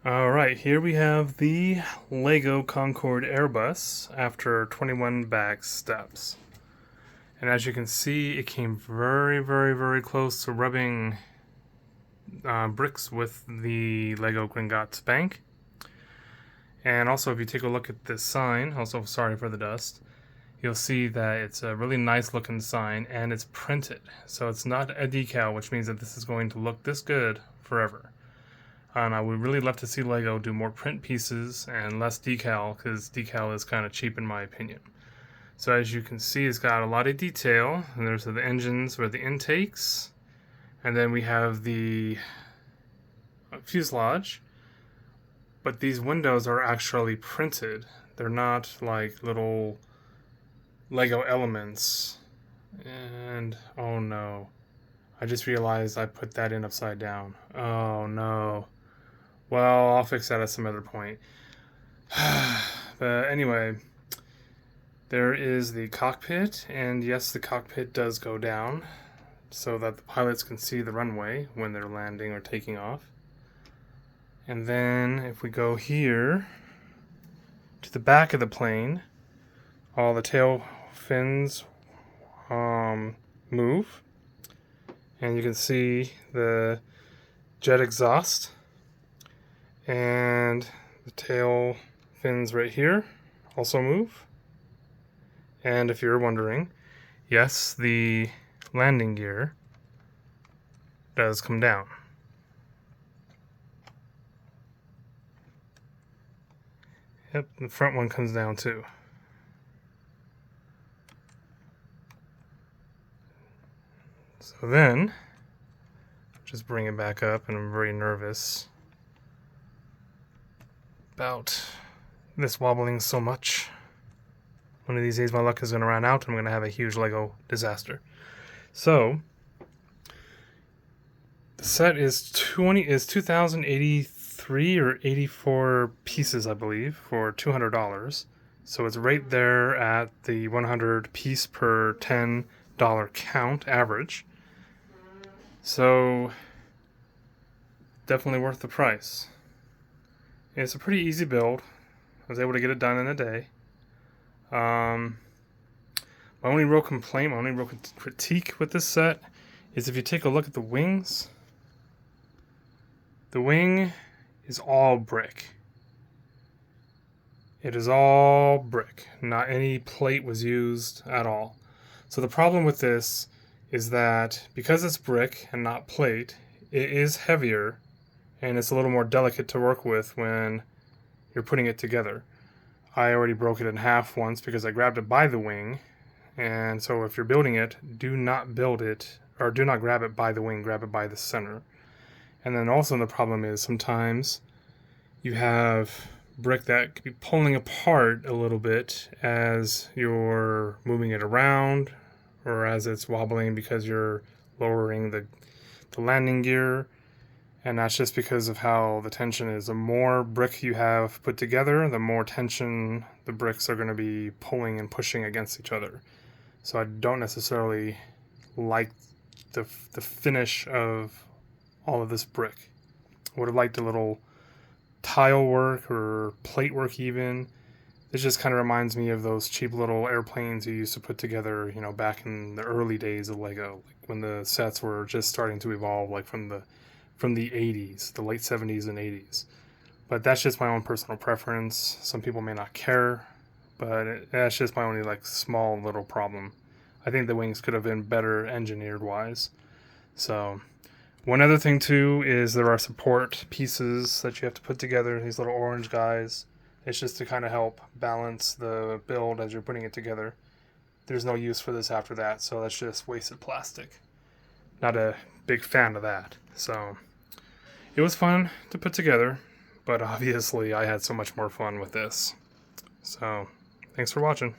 Alright, here we have the LEGO Concorde Airbus after 21 back steps. And as you can see, it came very close to rubbing bricks with the LEGO Gringotts bank. And also, if you take a look at this sign, also sorry for the dust, you'll see that it's a really nice looking sign and it's printed. So it's not a decal, which means that this is going to look this good forever. And I would really love to see LEGO do more print pieces and less decal, because decal is kind of cheap in my opinion. So as you can see, it's got a lot of detail, and there's the engines or the intakes, and then we have the fuselage. But these windows are actually printed. They're not like little LEGO elements. And oh no, I just realized I put that in upside down. Oh no. Well, I'll fix that at some other point. But anyway, there is the cockpit, and yes, the cockpit does go down so that the pilots can see the runway when they're landing or taking off. And then if we go here to the back of the plane, all the tail fins move, and you can see the jet exhaust. And the tail fins right here also move. And if you're wondering, yes, the landing gear does come down. Yep, the front one comes down too. So then, just bring it back up, and I'm very nervous about this wobbling so much. One of these days my luck is going to run out and I'm going to have a huge LEGO disaster. So the set is 2083 or 84 pieces, I believe, for $200. So it's right there at the 100 piece per $10 count average. So definitely worth the price. It's a pretty easy build. I was able to get it done in a day. My only real complaint, my only real critique with this set is if you take a look at the wings, the wing is all brick. It is all brick. Not any plate was used at all. So the problem with this is that because it's brick and not plate, it is heavier and it's a little more delicate to work with when you're putting it together. I already broke it in half once because I grabbed it by the wing, and so if you're building it, do not build it, or do not grab it by the wing, grab it by the center. And then also the problem is sometimes you have brick that could be pulling apart a little bit as you're moving it around, or as it's wobbling because you're lowering the landing gear. And that's just because of how the tension is. The more brick you have put together, the more tension the bricks are going to be pulling and pushing against each other. So I don't necessarily like the finish of all of this brick. I would have liked a little tile work or plate work even. This just kind of reminds me of those cheap little airplanes you used to put together, you know, back in the early days of LEGO, like when the sets were just starting to evolve, like from the 80s, the late 70s and 80s. But that's just my own personal preference. Some people may not care, but that's just my only like small little problem. I think the wings could have been better engineered wise. So one other thing too is there are support pieces that you have to put together, these little orange guys. It's just to kind of help balance the build as you're putting it together. There's no use for this after that, so that's just wasted plastic. Not a big fan of that. So it was fun to put together, but obviously I had so much more fun with this. So thanks for watching.